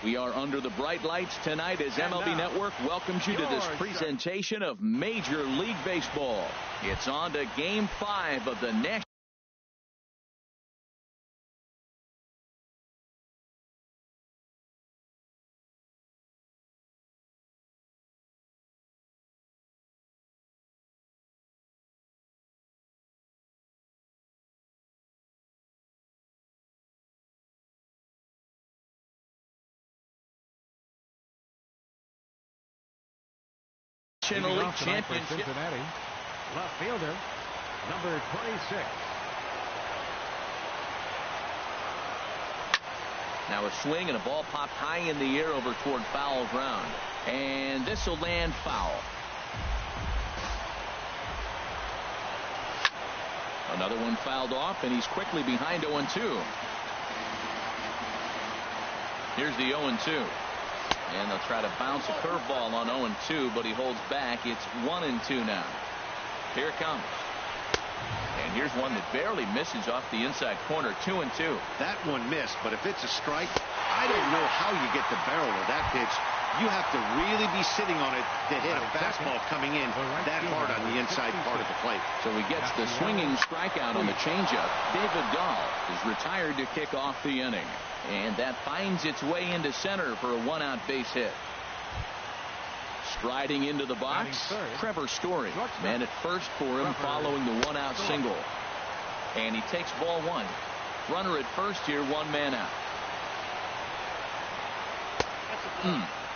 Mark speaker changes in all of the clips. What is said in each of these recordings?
Speaker 1: We are under the bright lights tonight as MLB Network welcomes you to this presentation of Major League Baseball. It's on to Game 5 of the National League Championship.
Speaker 2: Cincinnati. Left fielder, number 26.
Speaker 1: Now a swing and a ball popped high in the air over toward foul ground. And this will land foul. Another one fouled off, and he's quickly behind 0-2. Here's the 0-2. And they'll try to bounce a curveball on 0-2, but he holds back. It's 1-2 now. Here it comes. And here's one that barely misses off the inside corner. 2-2.
Speaker 3: That one missed, but if it's a strike, I don't know how you get the barrel of that pitch. You have to really be sitting on it to hit a fastball coming in that hard on the inside part of the plate.
Speaker 1: So he gets the swinging strikeout on the changeup. David Dahl is retired to kick off the inning. And that finds its way into center for a one-out base hit. Striding into the box, Trevor Story. Man at first for him following the one-out single. And he takes ball one. Runner at first here, one man out.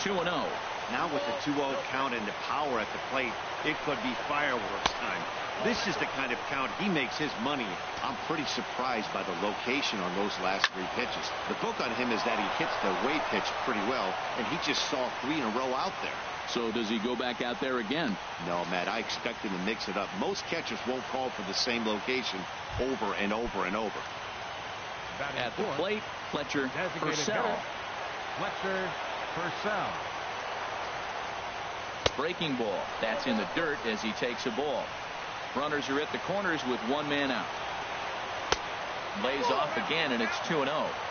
Speaker 1: 2-0.
Speaker 3: Now with the 2-0 count and the power at the plate, it could be fireworks time. This is the kind of count he makes his money. I'm pretty surprised by the location on those last 3 pitches. The book on him is that he hits the away pitch pretty well, and he just saw 3 in a row out there.
Speaker 1: So does he go back out there again?
Speaker 3: No, Matt, I expect him to mix it up. Most catchers won't call for the same location over and over and over.
Speaker 1: At the plate, Fletcher Purcell.
Speaker 2: Fletcher Purcell.
Speaker 1: Breaking ball. That's in the dirt as he takes a ball. Runners are at the corners with one man out. Lays off again, and it's 2-0.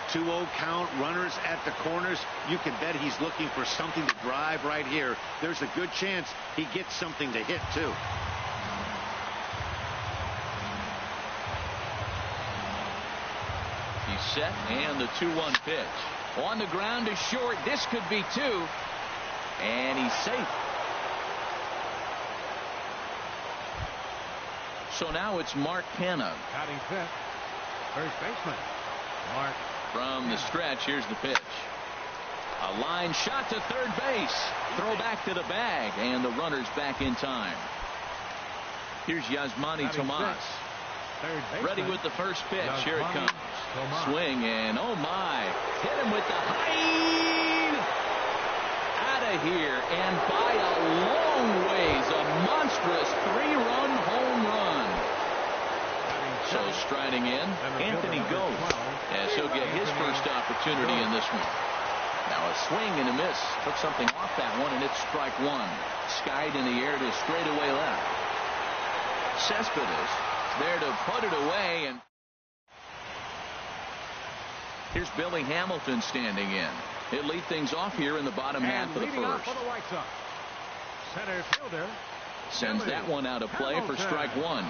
Speaker 3: 2-0 count, runners at the corners. You can bet he's looking for something to drive right here. There's a good chance he gets something to hit, too.
Speaker 1: He's set, and the 2-1 pitch. On the ground is short. This could be 2. And he's safe. So now it's Mark Canha.
Speaker 2: Batting fifth, first baseman, Mark.
Speaker 1: From the stretch, here's the pitch. A line shot to third base. Throw back to the bag, and the runner's back in time. Here's Yasmani Tomas. Ready with the first pitch. Here it comes. Swing, and oh my. Hit him with the height. Out of here, and by a long ways, a monstrous 3-run home run. So striding in, Anthony Gove, as he'll get his first opportunity in this one. Now a swing and a miss. Took something off that one, and it's strike 1. Skied in the air to straightaway left. Cespedes there to put it away, and here's Billy Hamilton standing in. He'll lead things off here in the bottom half of the first.
Speaker 2: Center fielder
Speaker 1: sends that one out of play for strike 1.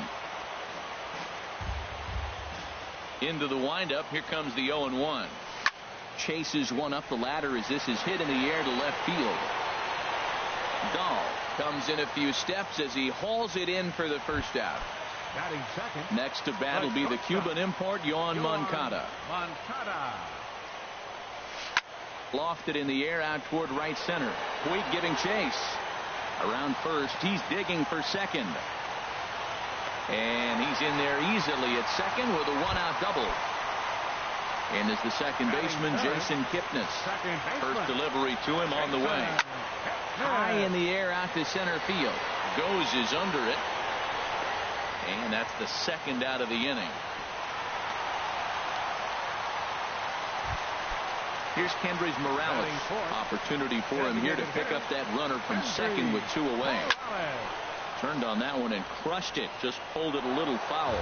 Speaker 1: Into the windup. Here comes the 0-1. Chases one up the ladder as this is hit in the air to left field. Dahl comes in a few steps as he hauls it in for the first out.
Speaker 2: Batting second.
Speaker 1: Next to bat will be the Cuban import, Yoan Moncada. Lofted in the air out toward right center. Puig giving chase. Around first. He's digging for second. And he's in there easily at second with a one-out double. And is the second baseman, Jason Kipnis. First delivery to him on the way. High in the air out to center field. Goes is under it. And that's the second out of the inning. Here's Kendrys Morales. Opportunity for him here to pick up that runner from second with 2 away. Turned on that one and crushed it. Just pulled it a little foul.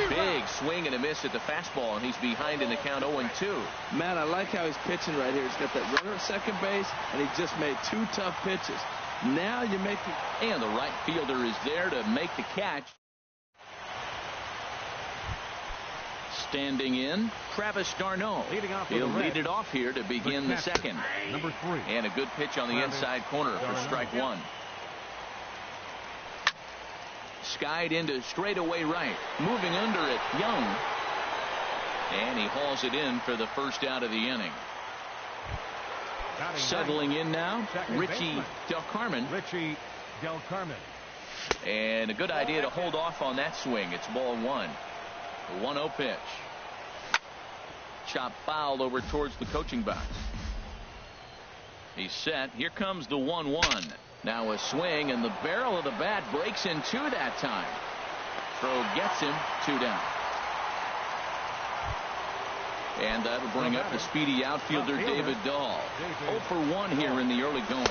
Speaker 1: Big swing and a miss at the fastball, and he's behind in the count 0-2.
Speaker 4: Man, I like how he's pitching right here. He's got that runner at second base, and he just made 2 tough pitches. Now you're making...
Speaker 1: And the right fielder is there to make the catch. Standing in, Travis d'Arnaud. He'll lead it off here to begin the second.
Speaker 2: Number 3.
Speaker 1: And a good pitch on the inside corner for strike 1. Skied into straightaway right. Moving under it, Young. And he hauls it in for the first out of the inning. Settling in now, Richie Del Carmen. And a good idea to hold off on that swing. It's ball 1. The 1-0 pitch. Chop foul over towards the coaching box. He's set. Here comes the 1-1. Now a swing, and the barrel of the bat breaks in 2 that time. Throw gets him 2 down. And that'll bring up the speedy outfielder David Dahl. 0 for 1 here in the early going.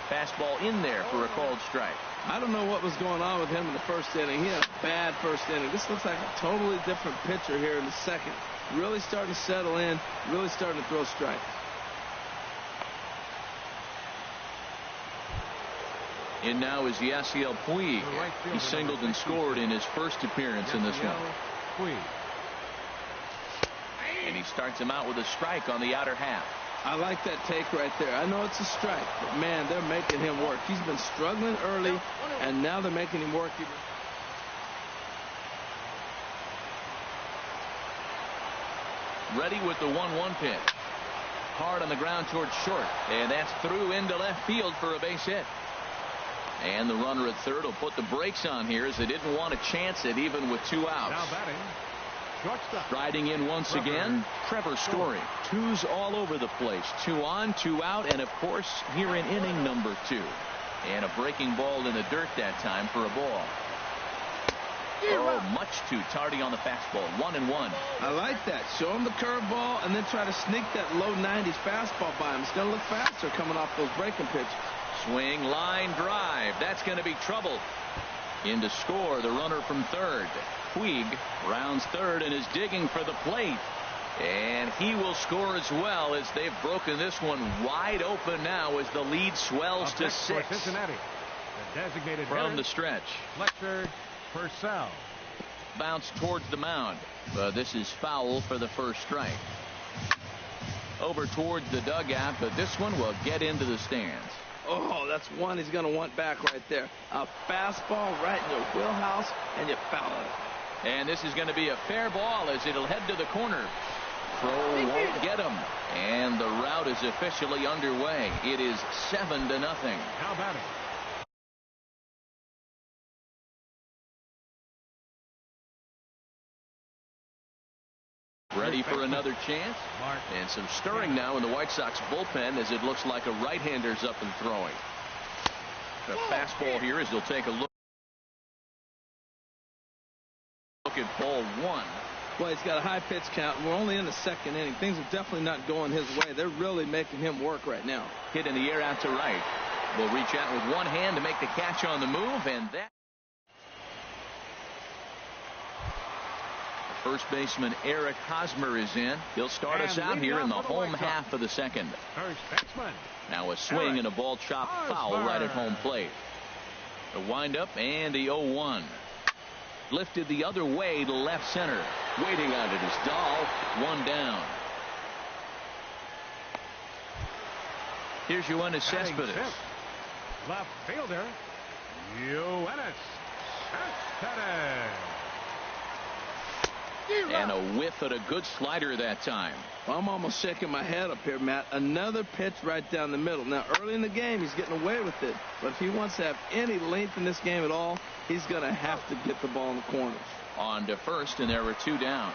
Speaker 1: Fastball in there for a called strike.
Speaker 4: I don't know what was going on with him in the first inning. He had a bad first inning. This looks like a totally different pitcher here in the second. Really starting to settle in, really starting to throw strikes.
Speaker 1: In now is Yasiel Puig. He singled and scored in his first appearance in this one. And he starts him out with a strike on the outer half.
Speaker 4: I like that take right there. I know it's a strike, but man, they're making him work. He's been struggling early, and now they're making him work.
Speaker 1: Ready with the 1-1 pitch. Hard on the ground towards short, and that's through into left field for a base hit. And the runner at third will put the brakes on here as they didn't want to chance it even with 2 outs.
Speaker 2: Now batting, shortstop.
Speaker 1: Riding in once again, Trevor Story. 2s all over the place. 2 on, 2 out, and of course here in inning number 2. And a breaking ball in the dirt that time for a ball. Oh, much too tardy on the fastball. 1-1.
Speaker 4: I like that. Show him the curveball and then try to sneak that low 90s fastball by him. It's going to look faster coming off those breaking pitches.
Speaker 1: Swing, line drive. That's going to be trouble. In to score, the runner from third. Puig rounds third and is digging for the plate. And he will score as well, as they've broken this one wide open now as the lead swells to 6.
Speaker 2: Cincinnati, the designated
Speaker 1: from the stretch.
Speaker 2: Fletcher Purcell.
Speaker 1: Bounce towards the mound. But this is foul for the first strike. Over towards the dugout, but this one will get into the stands.
Speaker 4: Oh, that's one he's going to want back right there. A fastball right in your wheelhouse, and you foul it.
Speaker 1: And this is going to be a fair ball as it'll head to the corner. Crow won't get him. And the rout is officially underway. It is 7-0.
Speaker 2: Now batting.
Speaker 1: Ready for another chance? And some stirring now in the White Sox bullpen as it looks like a right-hander's up and throwing. The fastball here as they'll take a look at ball 1.
Speaker 4: Well, he's got a high pitch count. We're only in the second inning. Things are definitely not going his way. They're really making him work right now.
Speaker 1: Hit in the air out to right. Will reach out with one hand to make the catch on the move, and that. First baseman Eric Hosmer is in. He'll start us out here in the home half of the second.
Speaker 2: First baseman.
Speaker 1: Now a swing and a ball chopped foul right at home plate. The windup and the 0-1. Lifted the other way to left center. Waiting on it is Dahl. 1 down. Here's Yoenis Cespedes.
Speaker 2: Left fielder Yoenis Cespedes.
Speaker 1: And a whiff at a good slider that time.
Speaker 4: Well, I'm almost shaking my head up here, Matt. Another pitch right down the middle. Now, early in the game, he's getting away with it. But if he wants to have any length in this game at all, he's going to have to get the ball in the corners.
Speaker 1: On to first, and there were 2 down.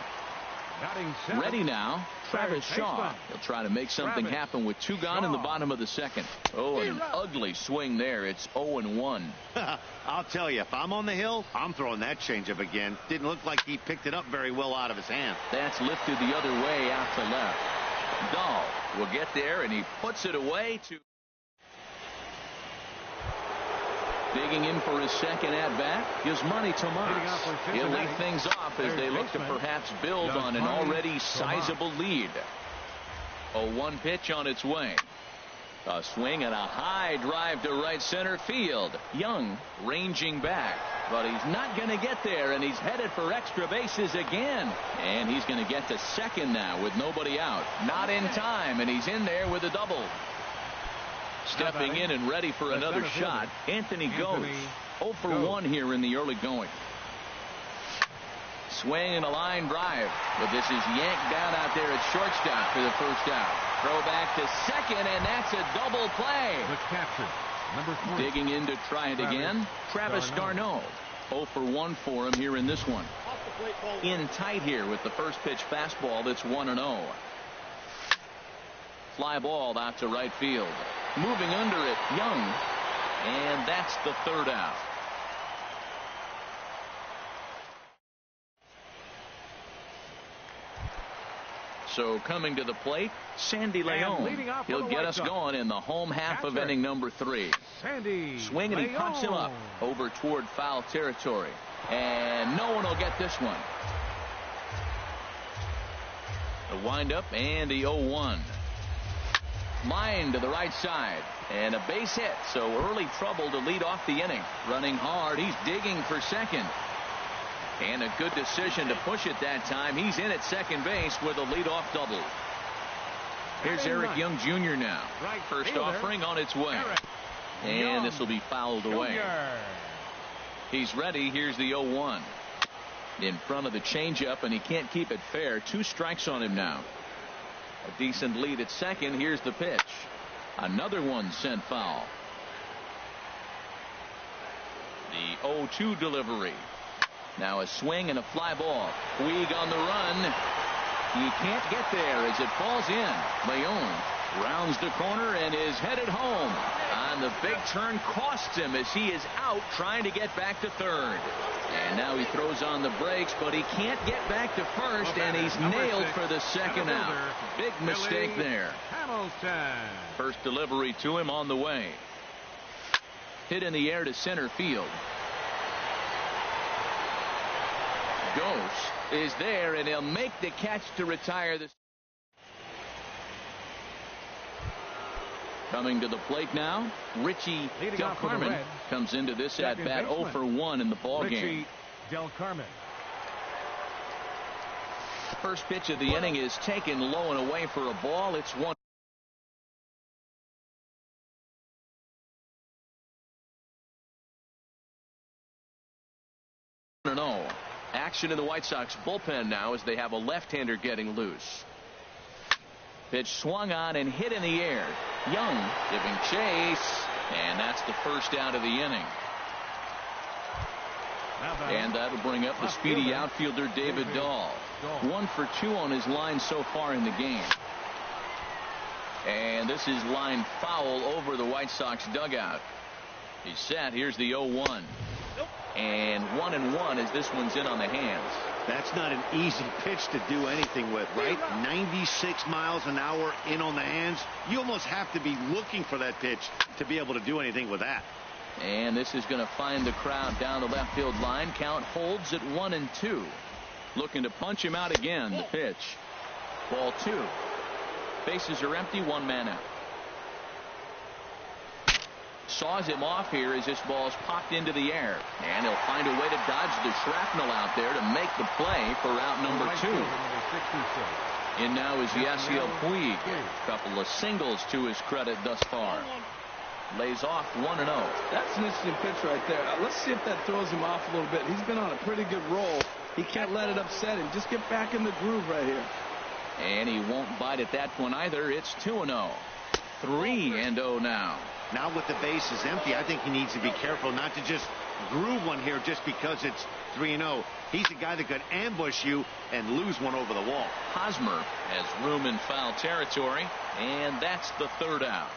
Speaker 1: Ready now, Travis Shaw. He'll try to make something happen with 2 gone in the bottom of the second. Oh, and an ugly swing there. It's 0-1.
Speaker 3: I'll tell you, if I'm on the hill, I'm throwing that changeup again. Didn't look like he picked it up very well out of his hand.
Speaker 1: That's lifted the other way out to left. Dahl will get there, and he puts it away to. Digging in for his second at-bat is Manny Tomas. He'll lead things off as they look to perhaps build on an already sizable lead. 0-1 pitch on its way. A swing and a high drive to right center field. Young ranging back, but he's not going to get there, and he's headed for extra bases again. And he's going to get to second now with nobody out. Not in time, and he's in there with a double. Stepping in and ready for another shot, Anthony goes. 0 for 1 here in the early going. Swing and a line drive, but this is yanked down out there at shortstop for the first out. Throw back to second, and that's a double play.
Speaker 2: The catcher, number 20.
Speaker 1: Digging in to try it again, Travis d'Arnaud. 0 for 1 for him here in this one. In tight here with the first pitch fastball that's 1-0. Fly ball out to right field. Moving under it, Young, and that's the third out. So coming to the plate, Sandy Leon. He'll get us going in the home half of inning number 3. Swing, and he pops him up over toward foul territory. And no one will get this one. The windup and the 0-1. Line to the right side. And a base hit. So early trouble to lead off the inning. Running hard. He's digging for second. And a good decision to push it that time. He's in at second base with a leadoff double. Here's Eric Young Jr. now. First offering on its way. And this will be fouled away. He's ready. Here's the 0-1. In front of the changeup, and he can't keep it fair. 2 strikes on him now. A decent lead at second. Here's the pitch. Another one sent foul. The 0-2 delivery. Now a swing and a fly ball. Puig on the run. He can't get there as it falls in. Leon rounds the corner and is headed home. On the big turn costs him as he is out trying to get back to third. And now he throws on the brakes, but he can't get back to first, and he's nailed for the second out. Big mistake there. First delivery to him on the way. Hit in the air to center field. Ghost is there, and he'll make the catch to retire this. Coming to the plate now, Richie Del Carmen comes into this at bat 0 for 1 in the ball game.
Speaker 2: Del Carmen.
Speaker 1: First pitch of the inning is taken low and away for a ball. It's 1-0. Action in the White Sox bullpen now as they have a left-hander getting loose. Pitch swung on and hit in the air. Young giving chase, and that's the first out of the inning. And that'll bring up the speedy outfielder David Dahl. 1 for 2 on his line so far in the game. And this is line foul over the White Sox dugout. He's set. Here's the 0-1. And 1-1 as this one's in on the hands.
Speaker 3: That's not an easy pitch to do anything with, right? 96 miles an hour in on the hands. You almost have to be looking for that pitch to be able to do anything with that.
Speaker 1: And this is going to find the crowd down the left field line. Count holds at 1-2. Looking to punch him out again. The pitch. Ball 2. Bases are empty. 1 man out. Saws him off here as this ball's popped into the air. And he'll find a way to dodge the shrapnel out there to make the play for out number 2. In now is Yasiel Puig. Couple of singles to his credit thus far. Lays off 1-0.
Speaker 4: That's an interesting pitch right there. Let's see if that throws him off a little bit. He's been on a pretty good roll. He can't let it upset him. Just get back in the groove right here.
Speaker 1: And he won't bite at that one either. It's 2-0. 3-0 now.
Speaker 3: Now with the bases empty, I think he needs to be careful not to just groove one here just because it's 3-0. He's a guy that could ambush you and lose one over the wall.
Speaker 1: Hosmer has room in foul territory, and that's the third out.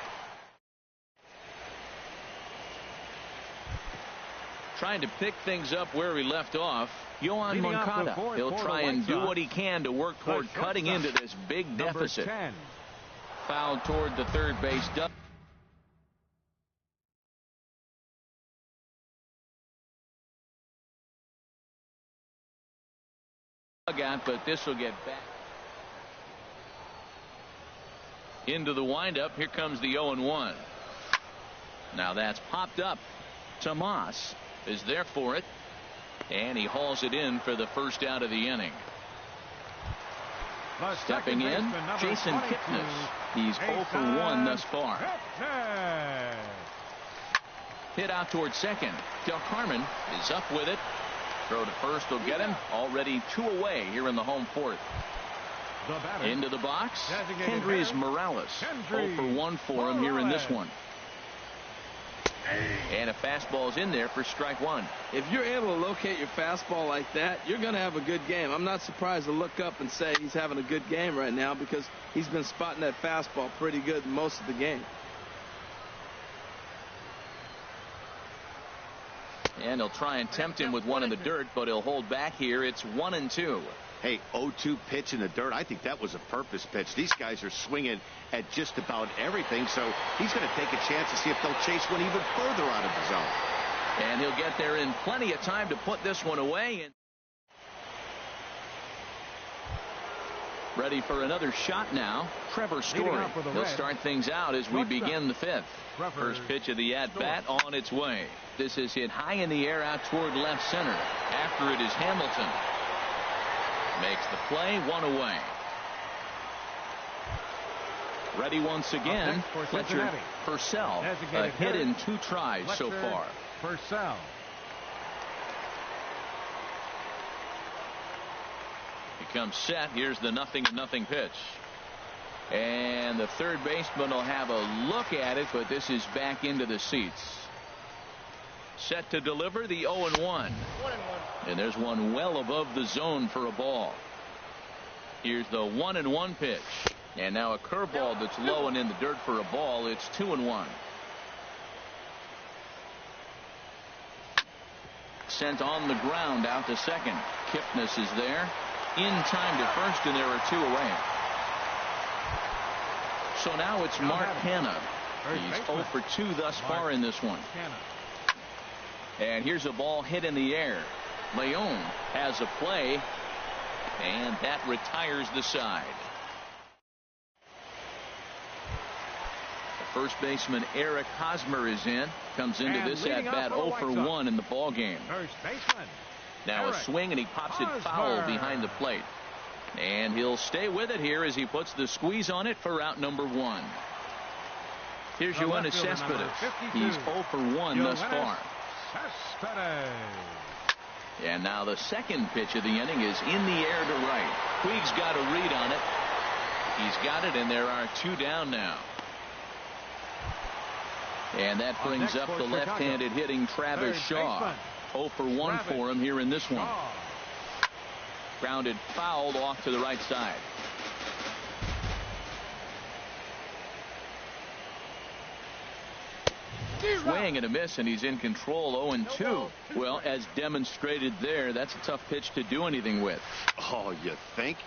Speaker 1: Trying to pick things up where he left off, Yoan Moncada. He'll try and do what he can to work toward cutting into this big deficit. Foul toward the third base. But this will get back into the windup. Here comes the 0-1. Now that's popped up. Tomas is there for it, and he hauls it in for the first out of the inning. Stepping in, Jason Kipnis. He's 0 for 1 thus far. Hit out towards second. Del Carmen is up with it. Throw to first will get him. Already 2 away here in the home fourth. Into the box, Kendrys Morales. 0 for 1 for him here in this one. And a fastball's in there for strike one.
Speaker 4: If you're able to locate your fastball like that, you're going to have a good game. I'm not surprised to look up and say he's having a good game right now, because he's been spotting that fastball pretty good most of the game.
Speaker 1: And he'll try and tempt him with one in the dirt, but he'll hold back here. It's 1-2.
Speaker 3: Hey, 0-2 pitch in the dirt. I think that was a purpose pitch. These guys are swinging at just about everything, so he's going to take a chance to see if they'll chase one even further out of the zone.
Speaker 1: And he'll get there in plenty of time to put this one away. And ready for another shot now, Trevor Story. He'll start things out as we begin the fifth. First pitch of the at-bat on its way. This is hit high in the air out toward left center. After it is Hamilton. Makes the play, 1 away. Ready once again, Fletcher Purcell. A hit in 2 tries so far.
Speaker 2: Purcell.
Speaker 1: He comes set. Here's the 0-0 pitch. And the third baseman will have a look at it, but this is back into the seats. Set to deliver the 0-1. And there's one well above the zone for a ball. Here's the 1-1 pitch. And now a curveball that's low and in the dirt for a ball. It's 2-1. Sent on the ground out to second. Kipnis is there. In time to first, and there are 2 away. So now it's Mark Hanna. He's 0 for 2 thus far in this one. And here's a ball hit in the air. Leon has a play, and that retires the side. The first baseman Eric Hosmer is in. Comes into this at bat 0 for 1 in the ball game.
Speaker 2: First baseman.
Speaker 1: Now a swing, and he pops it foul behind the plate. And he'll stay with it here as he puts the squeeze on it for out number 1. Here's Yoenis Cespedes. He's 0 for 1 thus far. And now the second pitch of the inning is in the air to right. Puig's got a read on it. He's got it, and there are 2 down now. And that brings up the left-handed hitting Travis Shaw. 0 for 1 for him here in this one. Grounded fouled off to the right side. Swing and a miss, and he's in control. 0-2. Well, as demonstrated there, that's a tough pitch to do anything with.
Speaker 3: Oh, you think?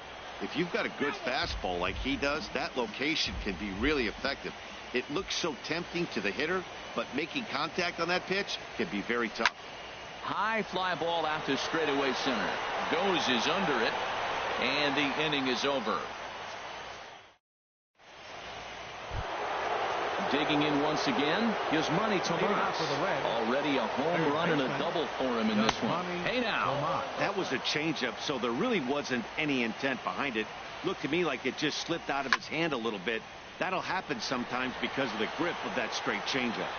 Speaker 3: If you've got a good fastball like he does, that location can be really effective. It looks so tempting to the hitter, but making contact on that pitch can be very tough.
Speaker 1: High fly ball out to straightaway center. Goes is under it, and the inning is over. Digging in once again, Yasmani Tomas. Already a home run and a double for him in this one. Hey now.
Speaker 3: That was a changeup, so there really wasn't any intent behind it. Looked to me like it just slipped out of his hand a little bit. That'll happen sometimes because of the grip of that straight changeup.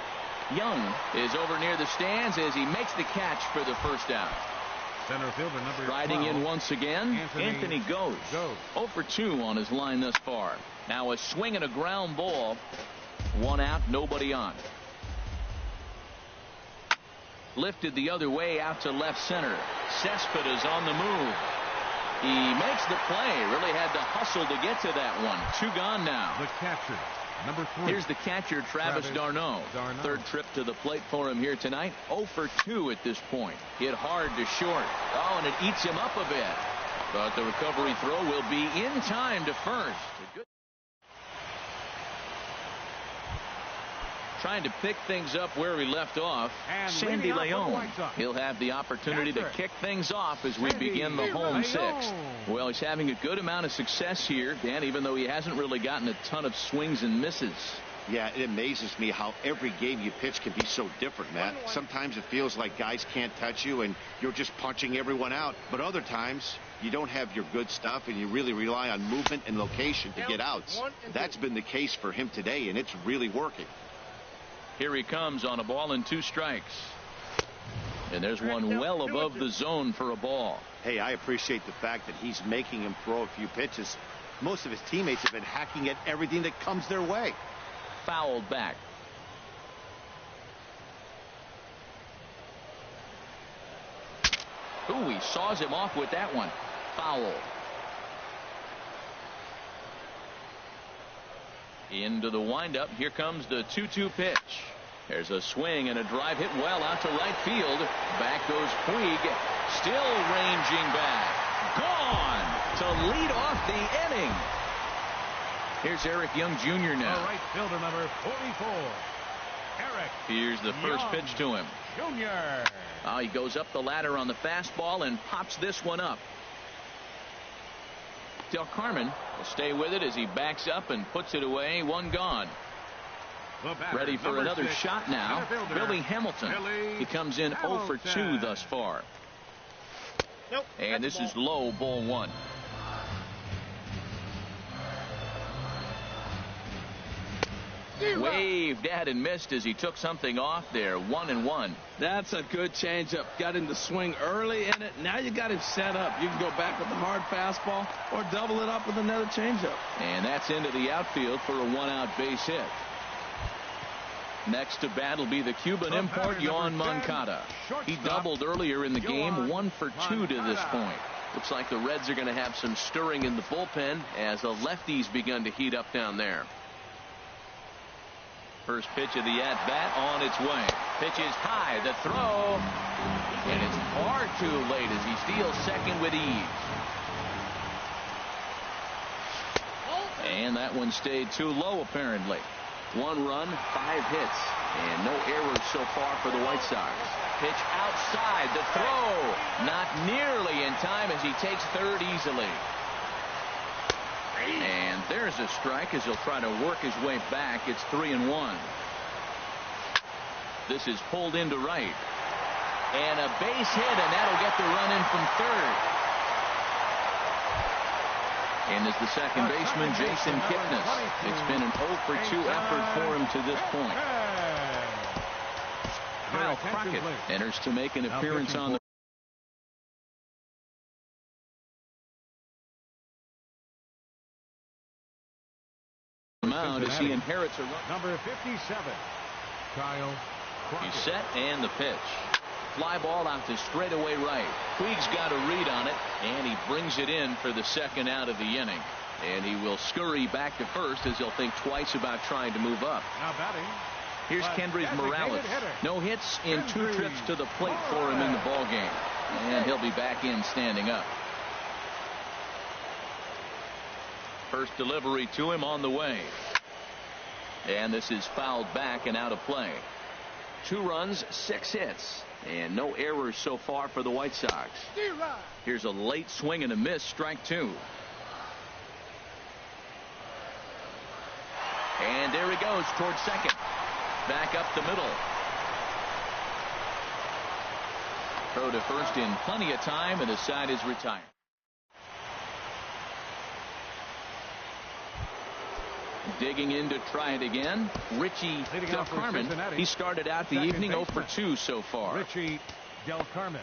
Speaker 1: Young is over near the stands as he makes the catch for the first out.
Speaker 2: Center fielder number 12.
Speaker 1: Riding in once again, Anthony goes. 0 for 2 on his line thus far. Now a swing and a ground ball. 1 out, nobody on. Lifted the other way out to left center. Cespedes on the move. He makes the play. Really had to hustle to get to that one. 2 gone now.
Speaker 2: The catcher, number 3.
Speaker 1: Here's the catcher, Travis d'Arnaud. Third trip to the plate for him here tonight. 0 for 2 at this point. Hit hard to short. Oh, and it eats him up a bit. But the recovery throw will be in time to first. trying to pick things up where we left off.
Speaker 2: And
Speaker 1: Sandy
Speaker 2: leading off for the
Speaker 1: Leon.
Speaker 2: White Sox.
Speaker 1: He'll have the opportunity to kick things off as we
Speaker 2: Sandy
Speaker 1: begin the home
Speaker 2: Leon.
Speaker 1: sixth. Well, he's having a good amount of success here, Dan, even though he hasn't really gotten a ton of swings and misses.
Speaker 3: Yeah, it amazes me how every game you pitch can be so different, Matt. Sometimes it feels like guys can't touch you and you're just punching everyone out. But other times you don't have your good stuff and you really rely on movement and location to get outs. That's been the case for him today, and it's really working.
Speaker 1: Here he comes on a ball and 2 strikes. And there's one well above the zone for a ball.
Speaker 3: Hey, I appreciate the fact that he's making him throw a few pitches. Most of his teammates have been hacking at everything that comes their way.
Speaker 1: Fouled back. Ooh, he saws him off with that one. Foul. Into the windup. Here comes the 2-2 pitch. There's a swing and a drive hit well out to right field. Back goes Puig. Still ranging back. Gone to lead off the inning. Here's Eric Young Jr. now.
Speaker 2: The right fielder, number 44. Eric.
Speaker 1: Here's the first pitch to him.
Speaker 2: Jr.
Speaker 1: Oh, he goes up the ladder on the fastball and pops this one up. Del Carmen will stay with it as he backs up and puts it away. One gone. Ready for another shot now. Billy Hamilton. He comes in 0 for 2 thus far.
Speaker 3: Nope,
Speaker 1: and this is low, ball 1. Waved at and missed as he took something off there. 1-1.
Speaker 4: That's a good changeup. Got him to swing early in it. Now you got him set up. You can go back with the hard fastball or double it up with another changeup.
Speaker 1: And that's into the outfield for a 1-out base hit. Next to bat will be the Cuban import, Yoan Moncada. He doubled earlier in the game, 1 for 2 to this point. Looks like the Reds are going to have some stirring in the bullpen as the lefties begun to heat up down there. First pitch of the at-bat on its way. Pitch is high. The throw. And it's far too late as he steals second with ease. And that one stayed too low, apparently. 1 run, 5 hits, and no errors so far for the White Sox. Pitch outside. The throw. Not nearly in time as he takes third easily. And there's a strike as he'll try to work his way back. It's 3-1. This is pulled into right. And a base hit, and that'll get the run in from third. And as the second baseman, Jason Kipnis. It's been an 0 for 2 effort for him to this point. Kyle Crockett enters to make an appearance on the mound as he inherits a run.
Speaker 2: Number 57, Kyle Crockett.
Speaker 1: He's set and the pitch. Fly ball out to straightaway right. Puig's got a read on it, and he brings it in for the second out of the inning. And he will scurry back to first as he'll think twice about trying to move up.
Speaker 2: Now batting.
Speaker 1: Here's Kendrys Morales. No hits in 2 trips to the plate for him in the ball game. And he'll be back in standing up. First delivery to him on the way. And this is fouled back and out of play. 2 runs, 6 hits, and no errors so far for the White Sox. Here's a late swing and a miss, strike 2. And there he goes towards second. Back up the middle. Throw to first in plenty of time, and the side is retired. Digging in to try it again, Richie Del Carmen. He started out the evening 0 for 2 so far.
Speaker 2: Richie Del Carmen.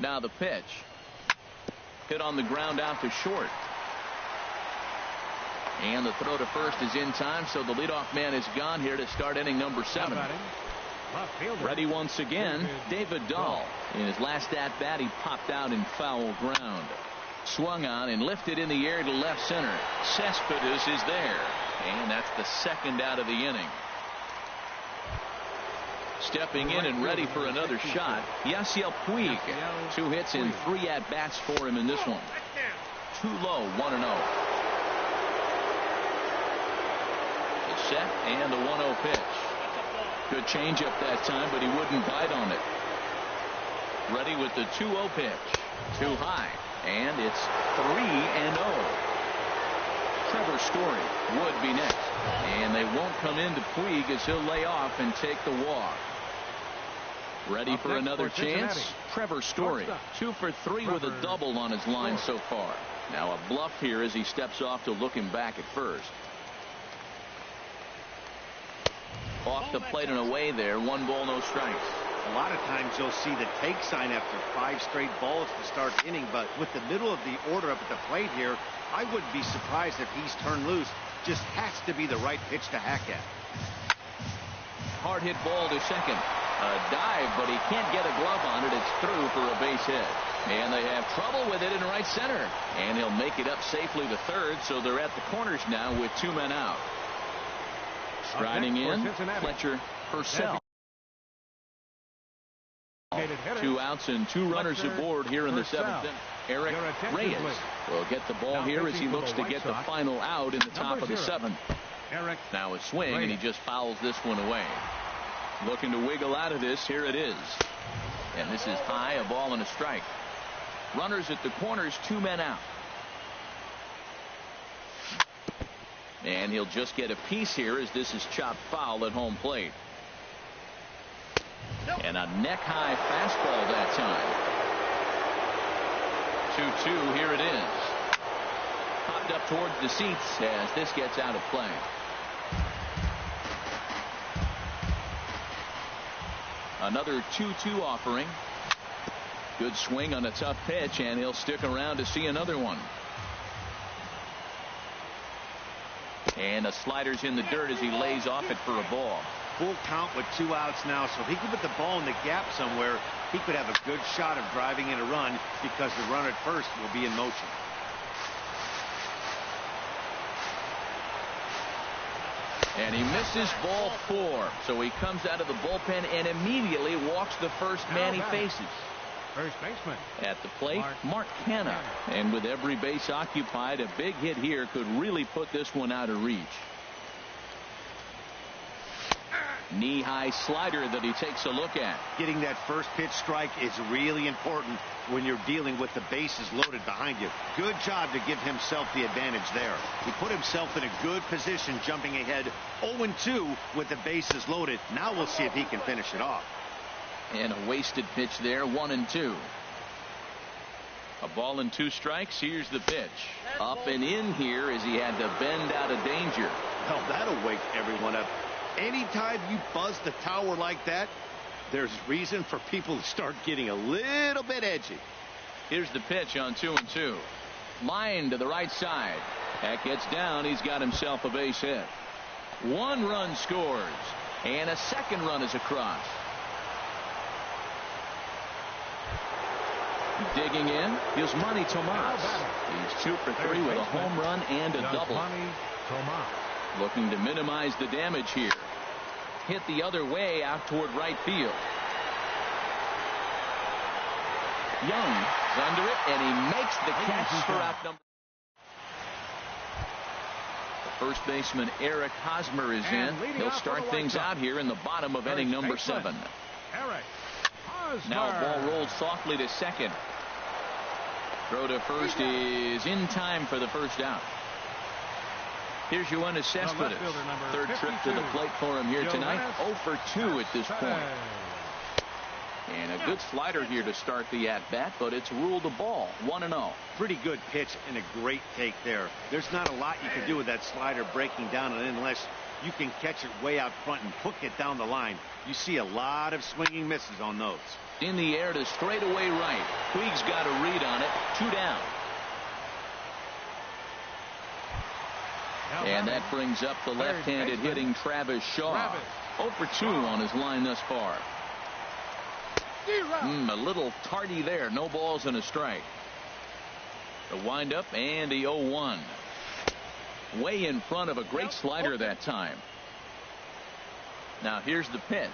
Speaker 1: Now the pitch. Hit on the ground out to short. And the throw to first is in time, so the leadoff man is gone here to start inning number 7. Ready once again, David Dahl. In his last at-bat, he popped out in foul ground. Swung on and lifted in the air to left center. Cespedes is there. And that's the second out of the inning. Stepping in and ready for another shot, Yasiel Puig. 2 hits and 3 at-bats for him in this one. too low. 1-0. The set and the 1-0 pitch. Good changeup that time, but he wouldn't bite on it. Ready with the 2-0 pitch. Too high, and it's 3-0. Trevor Story would be next, and they won't come into Puig as he'll lay off and take the walk. Ready for another chance? Trevor Story, 2 for 3 with a double on his line so far. Now a bluff here as he steps off to look him back at first. Off the plate and away there. 1 ball, no strikes.
Speaker 3: A lot of times you'll see the take sign after 5 straight balls to start the inning, but with the middle of the order up at the plate here, I wouldn't be surprised if he's turned loose. Just has to be the right pitch to hack at.
Speaker 1: Hard hit ball to second. A dive, but he can't get a glove on it. It's through for a base hit. And they have trouble with it in right center. And he'll make it up safely to third, so they're at the corners now with 2 men out. Striding in, Fletcher Purcell. 2 outs and 2 runners aboard here in the 7th inning. Eric Reyes will get the ball here as he looks to get the final out in the top of the 7th. Now a swing, and he just fouls this one away. Looking to wiggle out of this. Here it is. And this is high, a ball and a strike. Runners at the corners, 2 men out. And he'll just get a piece here as this is chopped foul at home plate. And a neck-high fastball that time. 2-2, here it is. Popped up towards the seats as this gets out of play. Another 2-2 offering. Good swing on a tough pitch, and he'll stick around to see another one. And a slider's in the dirt as he lays off it for a ball.
Speaker 3: Full count with 2 outs now, so if he can put the ball in the gap somewhere, he could have a good shot of driving in a run because the runner at first will be in motion.
Speaker 1: And he misses ball 4, so he comes out of the bullpen and immediately walks the first man he faces.
Speaker 2: First baseman.
Speaker 1: At the plate, Mark Canha. And with every base occupied, a big hit here could really put this one out of reach. Knee-high slider that he takes a look at.
Speaker 3: Getting that first pitch strike is really important when you're dealing with the bases loaded behind you. Good job to give himself the advantage there. He put himself in a good position jumping ahead 0-2 with the bases loaded. Now we'll see if he can finish it off.
Speaker 1: And a wasted pitch there. 1-2. A ball and 2 strikes. Here's the pitch. Up and in here as he had to bend out of danger.
Speaker 3: Well, that'll wake everyone up. Anytime you buzz the tower like that, there's reason for people to start getting a little bit edgy.
Speaker 1: Here's the pitch on 2-2. Line to the right side. That gets down. He's got himself a base hit. 1 run scores. And a second run is across. Digging in, here's Manny Tomas. He's 2 for 3 with a home run and a double. Looking to minimize the damage here. Hit the other way out toward right field. Young is under it, and he makes the catch for out number. The first baseman Eric Hosmer is in. He'll start things out here in the bottom of inning number 7. Now a ball rolls softly to second. Throw to first is in time for the first out. Here's Yoenis Cespedes. Third trip to the plate for him here tonight. 0 for 2 at this point. And a good slider here to start the at-bat, but it's ruled a ball. 1-0.
Speaker 3: Pretty good pitch and a great take there. There's not a lot you can do with that slider breaking down and in unless you can catch it way out front and hook it down the line. You see a lot of swinging misses on those.
Speaker 1: In the air to straightaway right. Puig's got a read on it. 2 down. And that brings up the left-handed hitting Travis Shaw. 0 for 2 on his line thus far. A little tardy there. No balls and a strike. The windup and the 0-1. Way in front of a great slider that time. Now here's the pitch.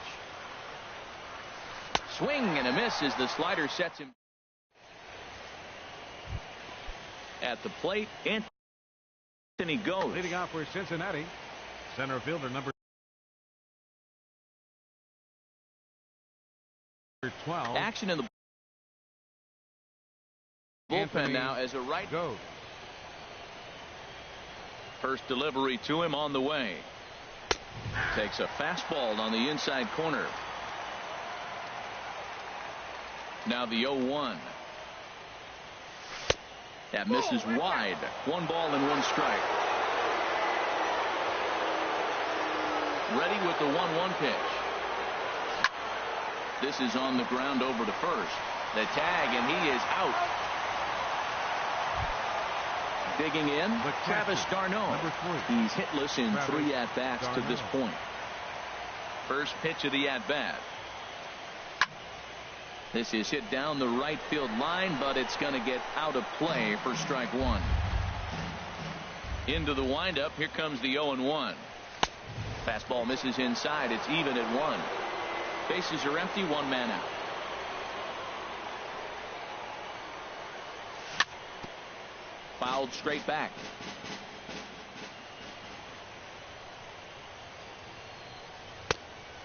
Speaker 1: Swing and a miss as the slider sets him. At the plate, Anthony goes.
Speaker 2: Leading off for Cincinnati, center fielder number 12.
Speaker 1: Action in the bullpen now as a right
Speaker 2: goes.
Speaker 1: First delivery to him on the way. Takes a fastball on the inside corner. Now the 0-1. That misses wide. 1 ball and 1 strike. Ready with the 1-1 pitch. This is on the ground over to first. The tag, and he is out. Digging in, Travis d'Arnaud. He's hitless in 3 at-bats to this point. First pitch of the at-bat. This is hit down the right field line, but it's going to get out of play for strike 1. Into the windup. Here comes the 0-1. Fastball misses inside. It's even at 1. Bases are empty. 1 man out. Fouled straight back.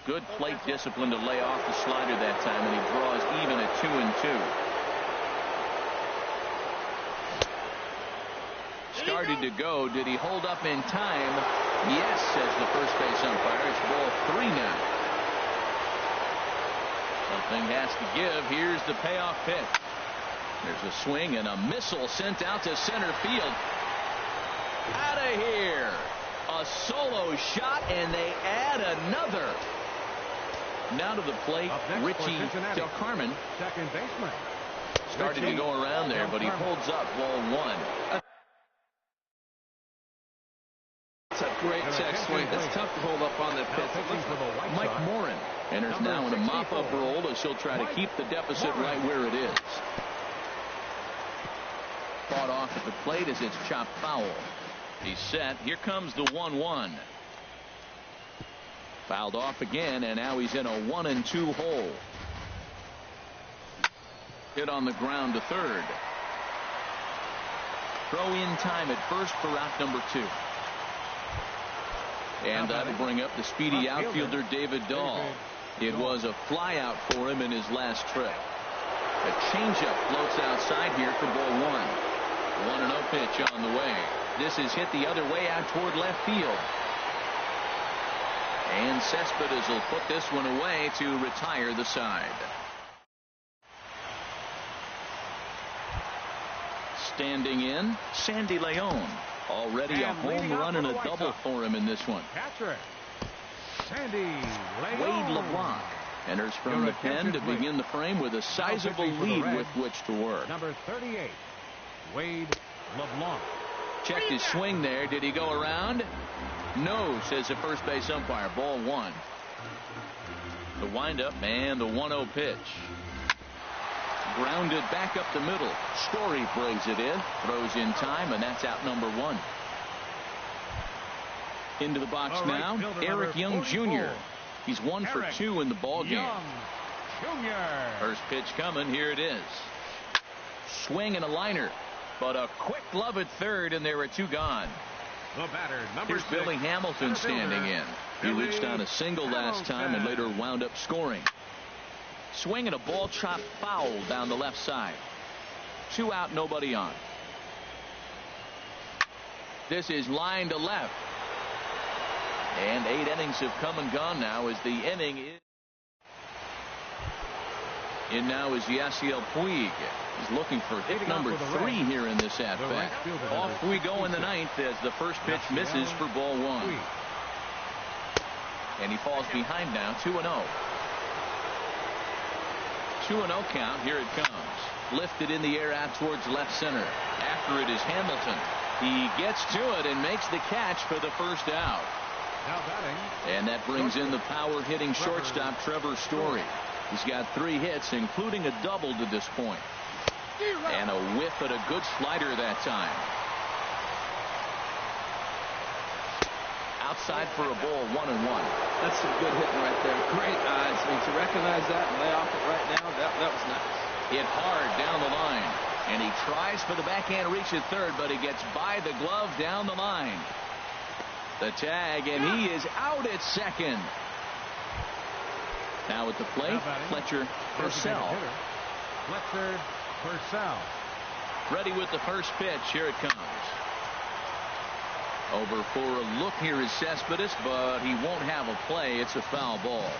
Speaker 1: Good plate discipline to lay off the slider that time, and he draws even at 2-2. Started to go. Did he hold up in time? Yes, says the first base umpire. It's ball 3 now. Something has to give. Here's the payoff pitch. There's a swing and a missile sent out to center field. Out of here. A solo shot, and they add another. Now to the plate, Richie Del Carmen.
Speaker 2: Second baseman.
Speaker 1: Started to go around there, but he holds up ball 1.
Speaker 4: That's a great check swing. It's tough to hold up on that pitch.
Speaker 1: Mike Morin enters now in a mop-up role as he'll try to keep the deficit right where it is. Fought off at the plate as it's chopped foul. He's set. Here comes the 1-1. Fouled off again, and now he's in a 1-2 hole. Hit on the ground to third. Throw in time at first for out number 2. And that'll bring up the speedy outfielder David Dahl. It was a flyout for him in his last trip. A changeup floats outside here for ball 1. 1-0 pitch on the way. This is hit the other way out toward left field. And Cespedes will put this one away to retire the side. Standing in, Sandy Leon. Already a home run and a double for him in this one.
Speaker 2: Catcher, Sandy Leon.
Speaker 1: Wade LeBlanc enters from the pen to begin the frame with a sizable lead with which to work.
Speaker 2: Number 38, Wade LeBlanc.
Speaker 1: Checked his swing there. Did he go around? No, says the first base umpire. Ball 1. The windup and the 1-0 pitch. Grounded back up the middle. Story brings it in. Throws in time, and that's out number 1. Into the box now, Eric Young Jr. He's 1 for 2 in the ball game. First pitch coming. Here it is. Swing and a liner. But a quick glove at third, and there are 2 gone.
Speaker 2: The batter,
Speaker 1: Here's Billy Hamilton standing in. He reached on a single last time and later wound up scoring. Swing and a ball chopped foul down the left side. 2 out, nobody on. This is line to left. And 8 innings have come and gone now as the inning is. In now is Yasiel Puig. He's looking for hit number 3 here in this at-bat. Off we go in the 9th as the first pitch misses for ball 1. And he falls behind now, 2-0. 2-0 count. Here it comes. Lifted in the air out towards left center. After it is Hamilton. He gets to it and makes the catch for the first out. And that brings in the power-hitting shortstop Trevor Story. He's got 3 hits, including a double to this point. And a whiff at a good slider that time. Outside for a ball, 1-1.
Speaker 4: That's some good hitting right there. Great eyes. I mean, to recognize that and lay off it right now, that was nice.
Speaker 1: Hit hard down the line. And he tries for the backhand reach at third, but he gets by the glove down the line. The tag, and he is out at second. Now at the plate, Fletcher Purcell.
Speaker 2: Fletcher Purcell.
Speaker 1: Ready with the first pitch. Here it comes. Over for a look here is Cespedes, but he won't have a play. It's a foul ball.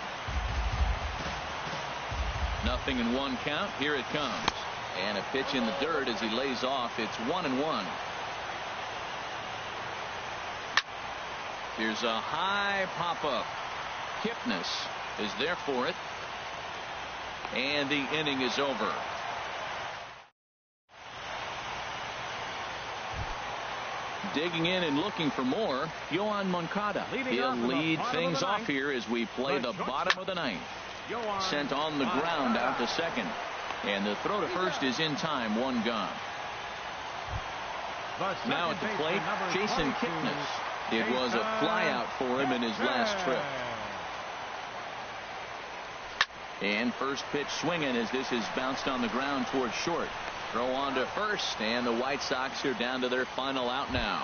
Speaker 1: Nothing in one count. Here it comes. And a pitch in the dirt as he lays off. It's 1-1. Here's a high pop-up. Kipnis is there for it. And the inning is over. Digging in and looking for more, Yoan Moncada. He'll lead things off here as we play the bottom of the ninth. Sent on the ground out to second. And the throw to first is in time. One gone. Now at the plate, Jason Kipnis. It was a flyout for him in his last trip. And first pitch swinging as this is bounced on the ground towards short. Throw on to first, and the White Sox are down to their final out now.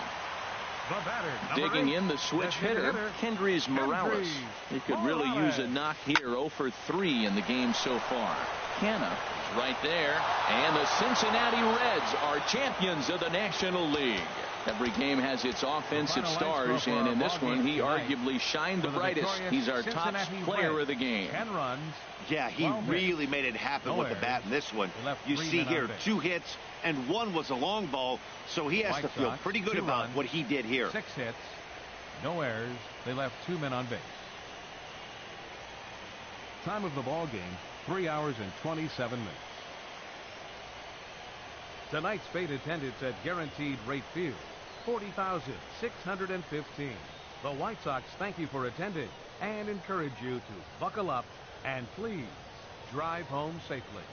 Speaker 1: Digging in the switch hitter, Kendrys Morales. He could really use a knock here. 0 for 3 in the game so far. Canna is right there, and the Cincinnati Reds are champions of the National League. Every game has its offensive stars, and in this one, he arguably shined the brightest. He's our top player of the game.
Speaker 2: 10 runs.
Speaker 3: Yeah, he really made it happen with the bat in this one. You see here 2 hits, and 1 was a long ball, so he has to feel pretty good about what he did here.
Speaker 2: 6 hits, no errors. They left 2 men on base. Time of the ball game, 3 hours and 27 minutes. Tonight's fate attendance at Guaranteed Rate Field, 40,615. The White Sox thank you for attending and encourage you to buckle up and please drive home safely.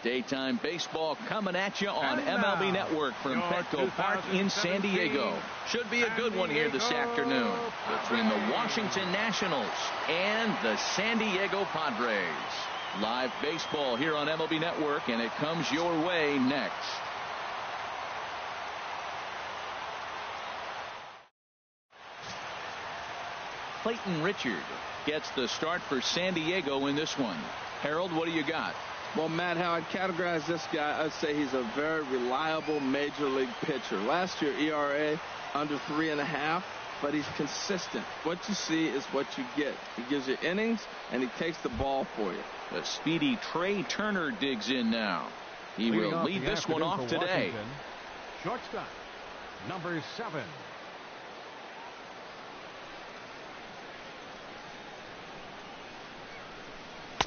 Speaker 1: Daytime baseball coming at you on MLB Network from Petco Park in San Diego. Should be a good one here this afternoon between the Washington Nationals and the San Diego Padres. Live baseball here on MLB Network, and it comes your way next. Clayton Richard gets the start for San Diego in this one. Harold, what do you got?
Speaker 4: Well, Matt, how I'd categorize this guy, I'd say he's a very reliable major league pitcher. Last year, ERA under 3.5, but he's consistent. What you see is what you get. He gives you innings, and he takes the ball for you.
Speaker 1: The speedy Trey Turner digs in now. He will lead this one off today.
Speaker 2: Shortstop, number 7.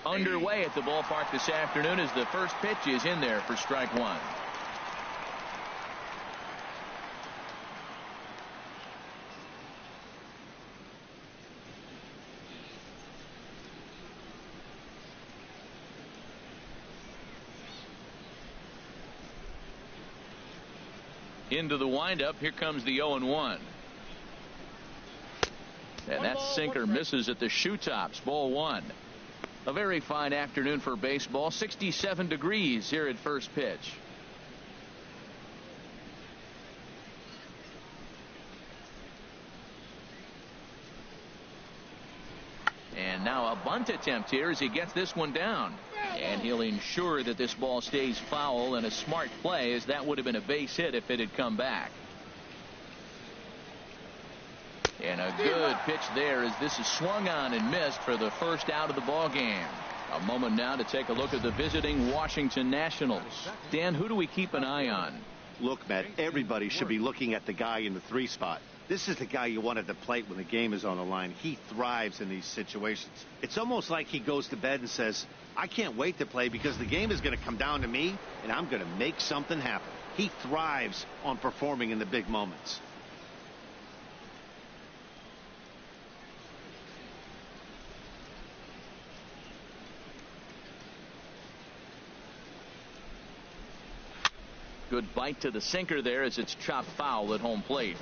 Speaker 1: Underway at the ballpark this afternoon as the first pitch is in there for strike one. Into the windup. Here comes the 0-1. And that sinker misses at the shoe tops. Ball one. A very fine afternoon for baseball. 67 degrees here at first pitch. And now a bunt attempt here as he gets this one down. And he'll ensure that this ball stays foul, and a smart play, as that would have been a base hit if it had come back. And a good pitch there as this is swung on and missed for the first out of the ball game. A moment now to take a look at the visiting Washington Nationals. Dan, who do we keep an eye on?
Speaker 3: Look, Matt, everybody should be looking at the guy in the 3 spot. This is the guy you want at the plate when the game is on the line. He thrives in these situations. It's almost like he goes to bed and says, I can't wait to play because the game is going to come down to me and I'm going to make something happen. He thrives on performing in the big moments.
Speaker 1: Good bite to the sinker there as it's chopped foul at home plate.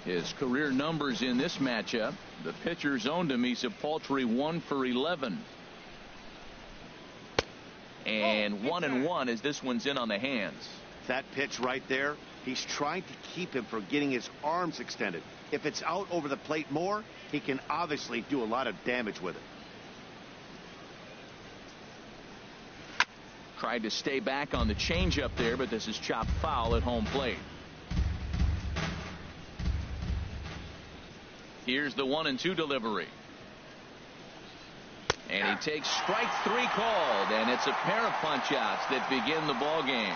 Speaker 1: His career numbers in this matchup. The pitcher's owned him. He's a paltry 1 for 11. And 1-1 as this one's in on the hands.
Speaker 3: That pitch right there, he's trying to keep him from getting his arms extended. If it's out over the plate more, he can obviously do a lot of damage with it.
Speaker 1: Tried to stay back on the changeup there, but this is chopped foul at home plate. Here's the 1-2 delivery. And he takes strike 3 called, and it's a pair of punch-outs that begin the ball game.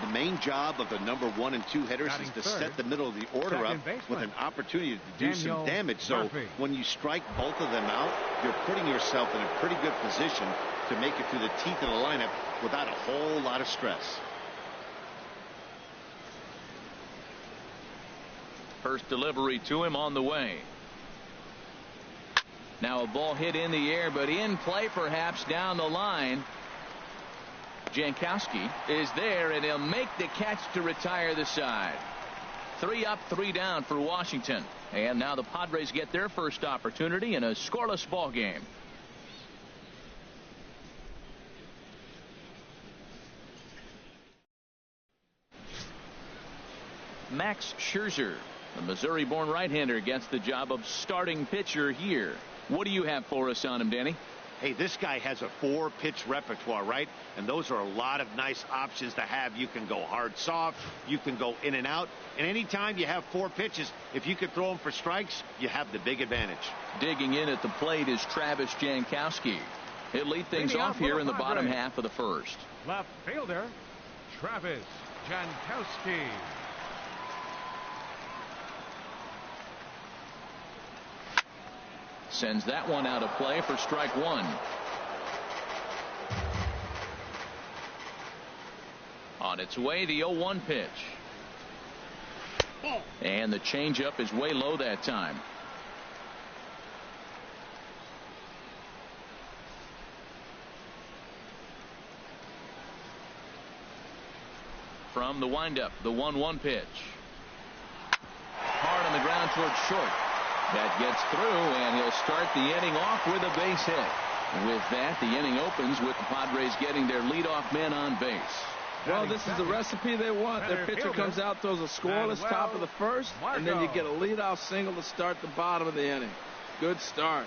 Speaker 3: The main job of the number 1 and 2 hitters is to set the middle of the order up with an opportunity to do some damage. So when you strike both of them out, you're putting yourself in a pretty good position to make it through the teeth of the lineup without a whole lot of stress.
Speaker 1: First delivery to him on the way. Now a ball hit in the air, but in play perhaps down the line. Jankowski is there, and he'll make the catch to retire the side. 3 up, 3 down for Washington. And now the Padres get their first opportunity in a scoreless ball game. Max Scherzer, the Missouri-born right-hander, gets the job of starting pitcher here. What do you have for us on him, Danny?
Speaker 3: Hey, this guy has a 4-pitch repertoire, right? And those are a lot of nice options to have. You can go hard, soft. You can go in and out. And anytime you have 4 pitches, if you could throw them for strikes, you have the big advantage.
Speaker 1: Digging in at the plate is Travis Jankowski. He'll lead things off here in the bottom half of the first.
Speaker 2: Left fielder, Travis Jankowski.
Speaker 1: Sends that one out of play for strike 1. On its way, the 0-1 pitch. And the changeup is way low that time. From the windup, the 1-1 pitch. Hard on the ground towards short. That gets through, and he'll start the inning off with a base hit. With that, the inning opens with the Padres getting their leadoff man on base.
Speaker 4: Well, this is the recipe they want. Their pitcher comes out, throws a scoreless top of the first, and then you get a leadoff single to start the bottom of the inning. Good start.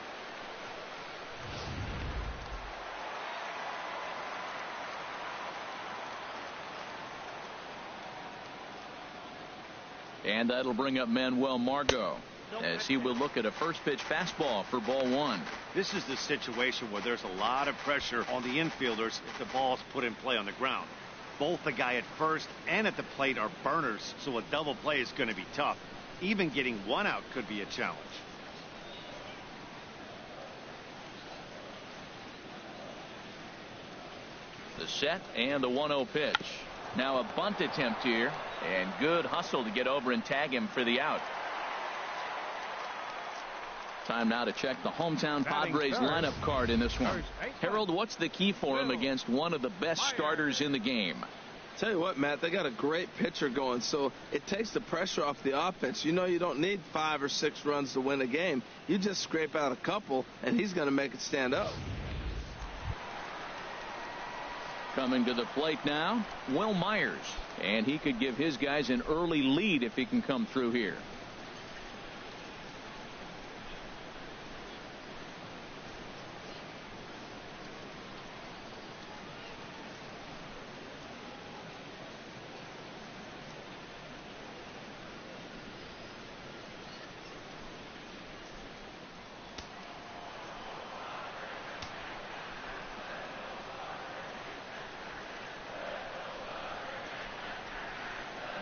Speaker 1: And that'll bring up Manuel Margot as he will look at a first pitch fastball for ball 1.
Speaker 3: This is the situation where there's a lot of pressure on the infielders if the ball's put in play on the ground. Both the guy at first and at the plate are burners, so a double play is going to be tough. Even getting one out could be a challenge.
Speaker 1: The set and the 1-0 pitch. Now a bunt attempt here, and good hustle to get over and tag him for the out. Time now to check the hometown Padres lineup card in this one. Harold, what's the key for him against one of the best starters in the game?
Speaker 4: Tell you what, Matt, they got a great pitcher going, so it takes the pressure off the offense. You know you don't need 5 or 6 runs to win a game. You just scrape out a couple, and he's going to make it stand up.
Speaker 1: Coming to the plate now, Will Myers, and he could give his guys an early lead if he can come through here.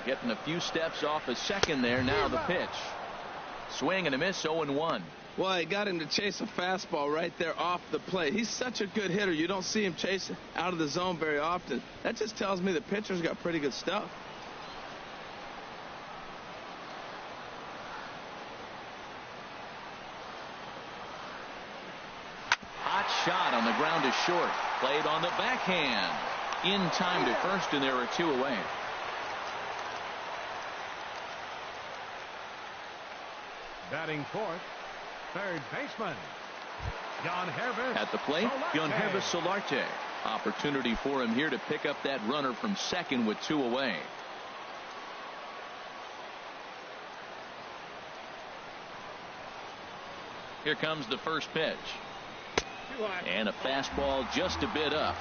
Speaker 1: Getting a few steps off a second there. Now the pitch. Swing and a miss, 0-1.
Speaker 4: Well, he got him to chase a fastball right there off the plate. He's such a good hitter. You don't see him chase out of the zone very often. That just tells me the pitcher's got pretty good stuff.
Speaker 1: Hot shot on the ground to short. Played on the backhand. In time to first, and there are 2 away.
Speaker 2: Batting fourth, third baseman, Jan Hervis.
Speaker 1: At the plate, Jan Hervis Solarte. Opportunity for him here to pick up that runner from second with 2 away. Here comes the first pitch. And a fastball just a bit up.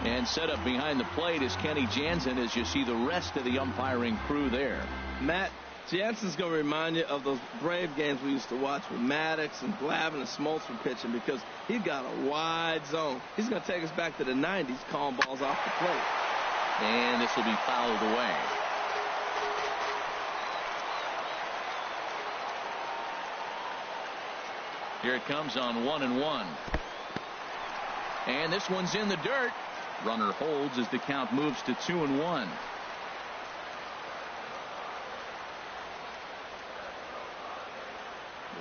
Speaker 1: And set up behind the plate is Kenny Jansen as you see the rest of the umpiring crew there.
Speaker 4: Matt, Jansen's going to remind you of those Brave games we used to watch with Maddox and Glavine and Smoltz were pitching, because he got a wide zone. He's going to take us back to the 90s calling balls off the plate.
Speaker 1: And this will be fouled away. Here it comes on 1-1. And this one's in the dirt. Runner holds as the count moves to 2-1.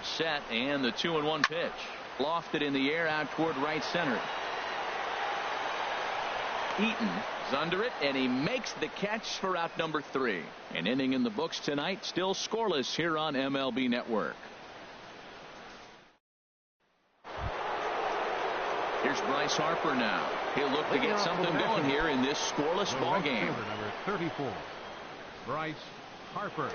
Speaker 1: Set and the 2-1 pitch. Lofted in the air out toward right center. Eaton is under it, and he makes the catch for out number 3. An inning in the books tonight, still scoreless here on MLB Network. Here's Bryce Harper now. He'll look to get something going here in this scoreless ball game.
Speaker 2: Number 34, Bryce Harper.